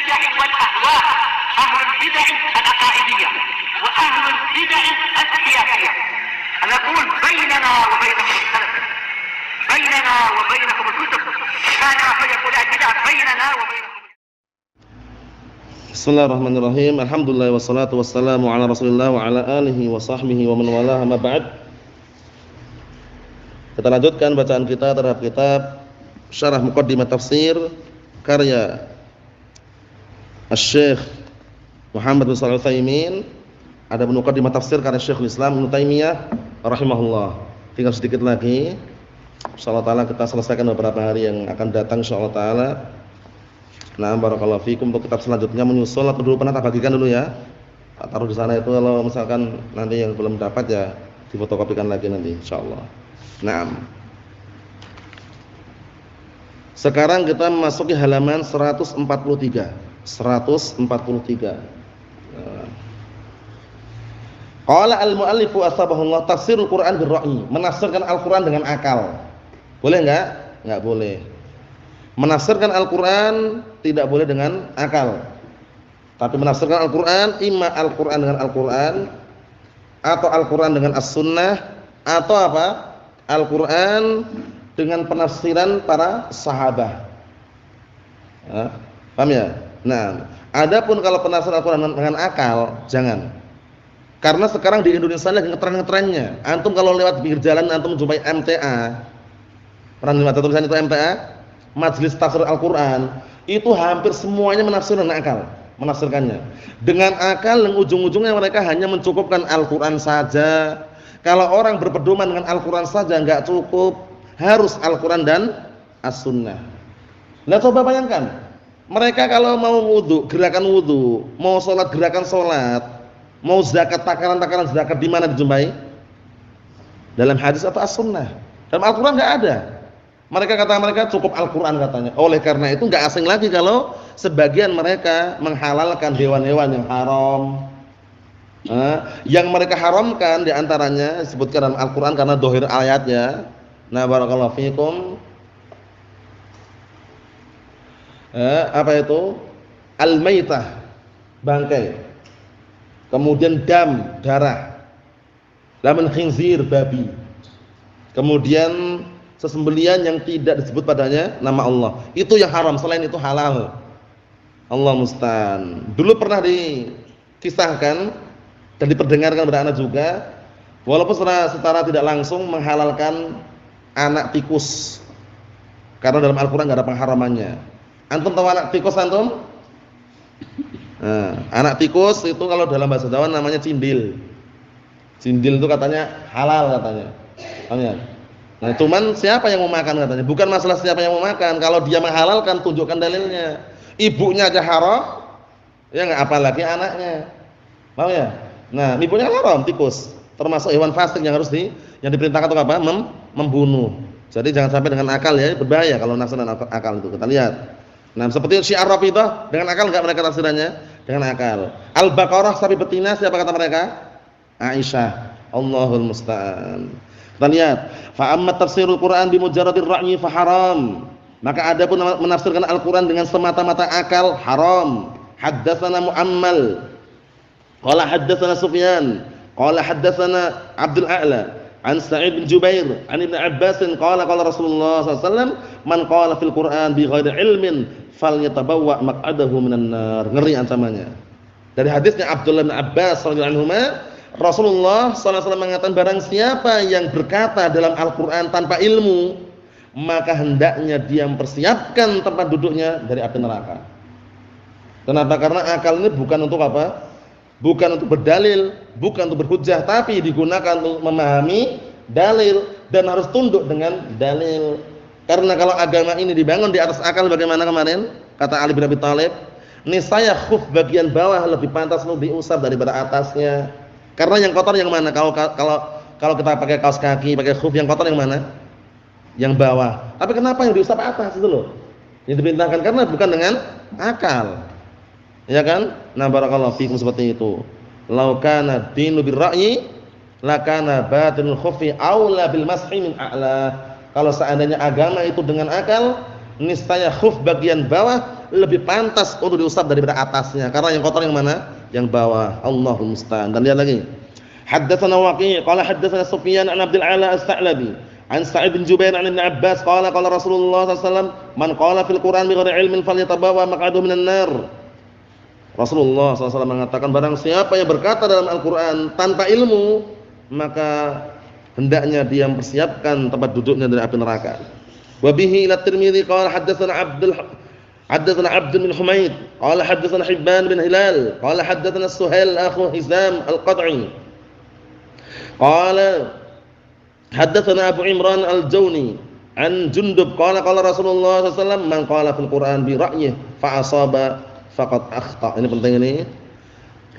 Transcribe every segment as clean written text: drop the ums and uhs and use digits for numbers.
البدع والأهواء، أهل البدع العقائدية وأهل البدع السياسية. نقول بيننا وبينكم السلف، بيننا وبينكم الكتب، كان فيقول البدع بيننا وبينكم. Bismillahirrahmanirrahim. Alhamdulillah wassalatu wassalamu ala Rasulillah wa ala alihi wa sahbihi wa man walaha ma ba'd. Kita lanjutkan bacaan kita terhadap kitab Syarah Muqaddimah Tafsir karya Asy-Syaikh Muhammad bin Shalih Al-Utsaimin. Ada Muqaddimah Tafsir karya Syekhul Islam Ibnu Taimiyah rahimahullah. Tinggal sedikit lagi. Insyaallah taala kita selesaikan beberapa hari yang akan datang insyaallah taala. Nah, barakallahu fikum. Untuk kitab selanjutnya menyusul atau dulu pernah tak bagikan dulu ya. Tak taruh di sana itu, kalau misalkan nanti yang belum dapat ya difotokopikan lagi nanti insyaallah. Naam. Sekarang kita memasuki halaman 143. 143. Qala al-muallifu asbahullah tafsirul Qur'an bir-ra'yi. Menafsirkan Al-Qur'an dengan akal. Boleh enggak? Enggak boleh. Menafsirkan Al-Qur'an tidak boleh dengan akal. Tapi menafsirkan Al-Qur'an, imma Al-Qur'an dengan Al-Qur'an atau Al-Qur'an dengan As-Sunnah atau apa? Al-Qur'an dengan penafsiran para sahabat. Paham ya? Nah, adapun kalau penafsiran Al-Qur'an dengan akal, jangan. Karena sekarang di Indonesia lagi ngetren-ngetrennya. Antum kalau lewat pinggir jalan antum jumpai MTA. Pernah lihat tulisan itu MTA? Majelis Tafsir Al-Qur'an, itu hampir semuanya menafsirkan dengan akal, menafsirkannya dengan akal yang ujung-ujungnya mereka hanya mencukupkan Al-Qur'an saja. Kalau orang berpedoman dengan Al-Qur'an saja enggak cukup, harus Al-Qur'an dan As-Sunnah. Nah, coba bayangkan, mereka kalau mau wudu, gerakan wudu, mau sholat, gerakan sholat, mau zakat, takaran-takaran zakat, di mana dijumpai? Dalam hadis atau As-Sunnah? Dalam Al-Qur'an enggak ada. Mereka cukup Al-Qur'an katanya. Oleh karena itu enggak asing lagi kalau sebagian mereka menghalalkan hewan-hewan yang haram. Yang mereka haramkan diantaranya disebutkan dalam Al-Qur'an karena dohir ayatnya. Nah, barakallahu fikum. Apa itu? Al-maitah, bangkai. Kemudian dam, darah. Lamun khinzir, babi. Kemudian sesembelian yang tidak disebut padanya nama Allah. Itu yang haram, selain itu halal. Allah musta'an. Dulu pernah dikisahkan dan diperdengarkan pada anak juga, walaupun secara tidak langsung menghalalkan anak tikus. Karena dalam Al-Qur'an enggak ada pengharamannya. Antum tahu anak tikus antum? Nah, anak tikus itu kalau dalam bahasa Jawa namanya cindil. Cindil itu katanya halal katanya. Paham ya? Nah, cuman siapa yang mau makan katanya? Bukan masalah siapa yang mau makan. Kalau dia menghalalkan, tunjukkan dalilnya. Ibunya aja haram, ya enggak, apalagi anaknya. Paham ya? Nah, ibunya haram tikus. Termasuk hewan fasik yang harus yang diperintahkan untuk apa? Membunuh. Jadi jangan sampai dengan akal ya, berbahaya kalau nafsu dan akal itu. Kita lihat. Nah, seperti Syiah Rafidhah, dengan akal enggak mereka tafsirannya? Dengan akal. Al-Baqarah sapi betina, siapa kata mereka? Aisyah. Allahul musta'an. Kita lihat, fa amma tafsirul Qur'an bi mujarradir ra'yi fa haram. Maka adapun menafsirkan Al-Qur'an dengan semata-mata akal haram. Haddatsana Mu'ammal. Qala haddatsana Sufyan, qala haddatsana Abdul A'la an Sa'id bin Jubair an Ibnu Abbas qala qala Rasulullah sallallahu alaihi wasallam man qala fil Qur'an bi ghairi ilmin falyatabawwa maq'adahu minan nar. Ngeri ancamannya. Dari hadisnya Abdullah bin Abbas radhiyallahu anhuma, Rasulullah SAW mengatakan barang siapa yang berkata dalam Al-Quran tanpa ilmu, maka hendaknya dia mempersiapkan tempat duduknya dari api neraka. Kenapa? Karena akal ini bukan untuk apa? Bukan untuk berdalil, bukan untuk berhujjah, tapi digunakan untuk memahami dalil dan harus tunduk dengan dalil. Karena kalau agama ini dibangun di atas akal, bagaimana kemarin? Kata Ali bin Abi Thalib, niscaya khuf bagian bawah lebih pantas untuk diusap daripada atasnya. Karena yang kotor yang mana? Kalau kita pakai kaos kaki, pakai khuf, yang kotor yang mana? Yang bawah. Tapi kenapa yang diusap atas itu loh? Yang diperintahkan karena bukan dengan akal. Ya kan? Nah, barakallahu fikum seperti itu. Lau kana dinu birra'yi lakana batinul khufi aula bil mashi min a'la. Kalau seandainya agama itu dengan akal, niscaya khuf bagian bawah lebih pantas untuk diusap daripada atasnya. Karena yang kotor yang mana? Yang bawah. Allahul musta'an. Dan lihat lagi. Haddatsana Waqi' qala haddatsana Sufyan an Abdul Ala As-Sa'labi an Sa'id bin Jubair an Ibnu Abbas qala Rasulullah sallallahu alaihi wasallam man qala fil Qur'an bighairi ilmin falyatabawa maq'adahu minan nar. Rasulullah SAW mengatakan barang siapa yang berkata dalam Al-Quran tanpa ilmu, maka hendaknya dia mempersiapkan tempat duduknya dari api neraka. Wa bihi ila Tirmidzi qala haddatsana Abd bin Humaid qala haddatsana Hibban bin Hilal qala haddatsana Suhail akhu Hizam al-Qat'i qala haddatsana Abu Imran al-Jawni an Jundub qala Rasulullah SAW man qala fil Quran bi ra'yihi fa asaba faqad akhta. Ini penting ini.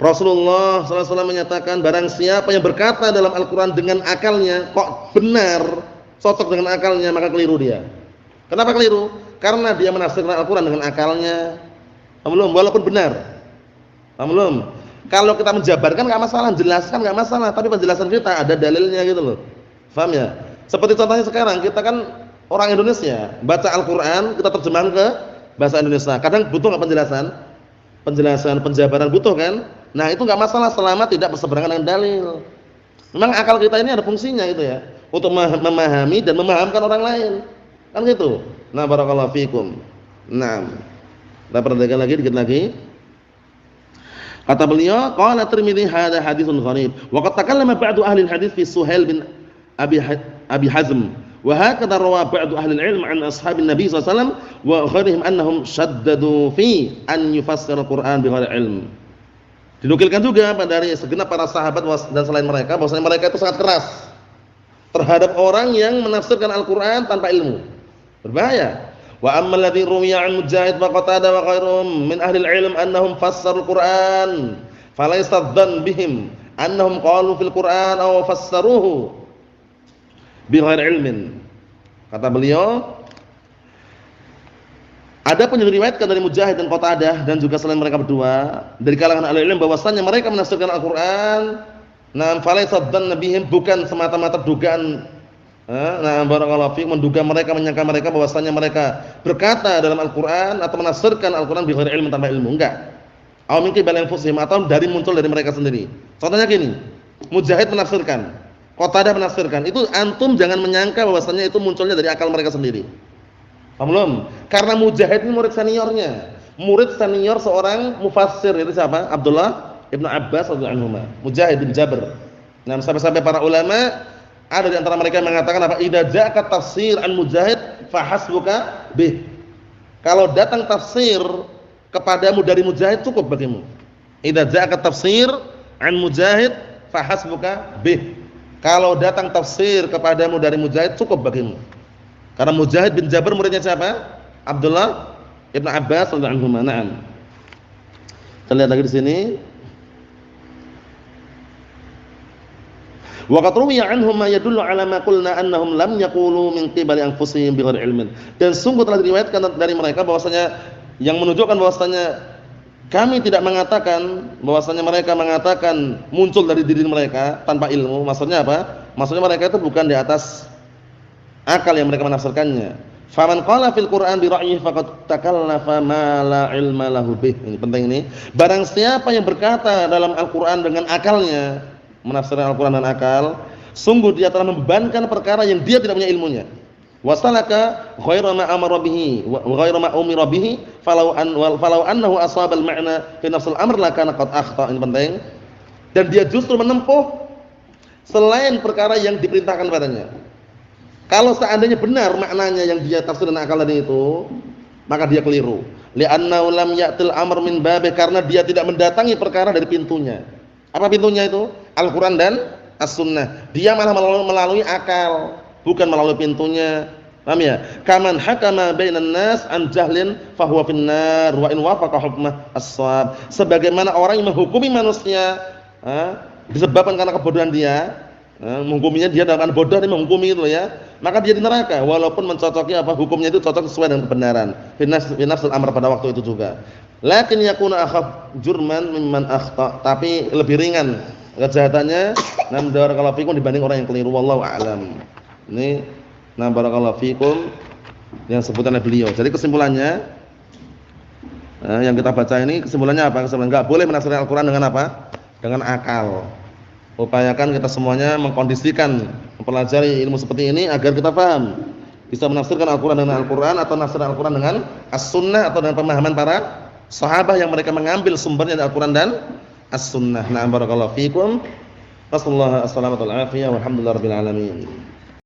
Rasulullah SAW menyatakan barang siapa yang berkata dalam Al-Quran dengan akalnya kok benar, cocok dengan akalnya, maka keliru dia. Kenapa keliru? Karena dia menafsirkan Al-Quran dengan akalnya. Belum, walaupun benar. Belum. Kalau kita menjabarkan enggak masalah, jelaskan enggak masalah, tapi penjelasan kita ada dalilnya gitu loh. Paham ya? Seperti contohnya sekarang, kita kan orang Indonesia, baca Al-Quran, kita terjemahkan ke bahasa Indonesia. Kadang butuh enggak penjelasan? Penjelasan, penjabaran butuh kan? Nah, itu enggak masalah selama tidak berseberangan dengan dalil. Memang akal kita ini ada fungsinya gitu ya, untuk memahami dan memahamkan orang lain. Kan gitu. Nah, barakallahu fikum. Nah, kita perhatikan lagi dikit lagi. Kata beliau, qala Tirmidzi hadza haditsun gharib. Wa qad takallama ba'du ahli al-hadits fi Suhail bin Abi Hazm. Wa hakadha rawa ba'du ahli al-'ilm 'an ashabin Nabi sallallahu alaihi wasallam wa ghairihim annahum shaddadu fi an yufassira al-Qur'an bighairi ilm. Dinukilkan juga dari segenap para sahabat dan selain mereka bahwasanya mereka itu sangat keras terhadap orang yang menafsirkan Al-Qur'an tanpa ilmu. Berbahaya. Wa amma alladhi ruwiya 'an Mujahid wa Qatadah wa ghairuhum min ahli al-'ilm annahum fassaru al-Qur'an falaysa dhann bihim annahum qalu fil Qur'an aw fassaruhu bighairi ilmin. Kata beliau, ada pun yang diriwayatkan dari Mujahid dan Qatadah dan juga selain mereka berdua dari kalangan ahli ilmu bahwasanya mereka menafsirkan Al-Qur'an falaysa dhann bihim, bukan semata-mata dugaan. Barakallahu fiik, menduga mereka, menyangka mereka bahwasanya mereka berkata dalam Al-Qur'an atau menafsirkan Al-Qur'an bighairi ilmin, tanpa ilmu, enggak. Aw min qibal anfusihim, atau dari muncul dari mereka sendiri. Contohnya gini, Mujahid menafsirkan, Qatadah menafsirkan, itu antum jangan menyangka bahwasanya itu munculnya dari akal mereka sendiri. Paham belum? Karena Mujahid ini murid seniornya, murid senior seorang mufassir, itu siapa? Abdullah Ibnu Abbas radhiyallahu anhuma, Mujahid bin Jabr. Nah, sampai-sampai para ulama ada di antara mereka yang mengatakan apa? Idza ja'aka tafsir an Mujahid fa hasbuka bih. Kalau datang tafsir kepadamu dari Mujahid, cukup bagimu. Idza ja'aka tafsir an Mujahid fa hasbuka bih. Kalau datang tafsir kepadamu dari Mujahid, cukup bagimu. Karena Mujahid bin Jabr muridnya siapa? Abdullah Ibnu Abbas radhiyallahu anhu. Naam. Kita lihat lagi di sini. Wa qad ruwiya anhum ma yadullu ala ma qulna annahum lam yaqulu min qibali anfusihim bighairi ilmin. Dan sungguh telah diriwayatkan dari mereka bahwasanya yang menunjukkan bahwasanya kami tidak mengatakan bahwasanya mereka mengatakan muncul dari diri mereka tanpa ilmu. Maksudnya apa? Maksudnya mereka itu bukan di atas akal yang mereka menafsirkannya. Faman qala fil Qur'an bi ra'yihi faqad takallafa ma la ilma lahu bih. Ini penting ini. Barang siapa yang berkata dalam Al-Qur'an dengan akalnya, menafsirkan Al-Qur'an dengan akal, sungguh dia telah membebankan perkara yang dia tidak punya ilmunya. Wasalaka ghairu ma amara bihi wa ghairu ma umira bihi falau annahu asaba al-ma'na fi nafs al-amr la kana qad akhta. Ini penting. Dan dia justru menempuh selain perkara yang diperintahkan padanya. Kalau seandainya benar maknanya yang dia tafsir dengan akal tadi itu, maka dia keliru. Li'annahu lam ya'til amr min babi, karena dia tidak mendatangi perkara dari pintunya. Apa pintunya itu? Al-Qur'an dan As-Sunnah. Dia malah melalui akal, bukan melalui pintunya. Paham ya? Kaman hakama bainan nas an jahlin fa huwa finnar wa in wafaqa hukmah as-shawab. Sebagaimana orang yang menghukumi manusia disebabkan karena kebodohan dia, menghukuminya dia dalam keadaan bodoh, dia menghukumi itu ya, maka dia di neraka walaupun mencocoki apa hukumnya itu cocok sesuai dengan kebenaran. Finafsul amr pada waktu itu juga. Lakin yakuna akhaf jurman mimman akhta, tapi lebih ringan kejahatannya barakallahu fikum dibanding orang yang keliru. Wallahu a'lam. Ini barakallahu fikum. yang sebutan oleh beliau. Jadi kesimpulannya yang kita baca ini kesimpulannya apa? Kesimpulannya enggak boleh menafsirkan Al-Qur'an dengan apa? Dengan akal. Upayakan kita semuanya mengkondisikan mempelajari ilmu seperti ini agar kita paham. Bisa menafsirkan Al-Qur'an dengan Al-Qur'an atau menafsirkan Al-Qur'an dengan As-Sunnah atau dengan pemahaman para sahabat yang mereka mengambil sumbernya dari Al-Qur'an dan As-Sunnah. Na'am barakallahu fikum. Wassallallahu alaihi wasallam walhamdulillahirabbil alamin.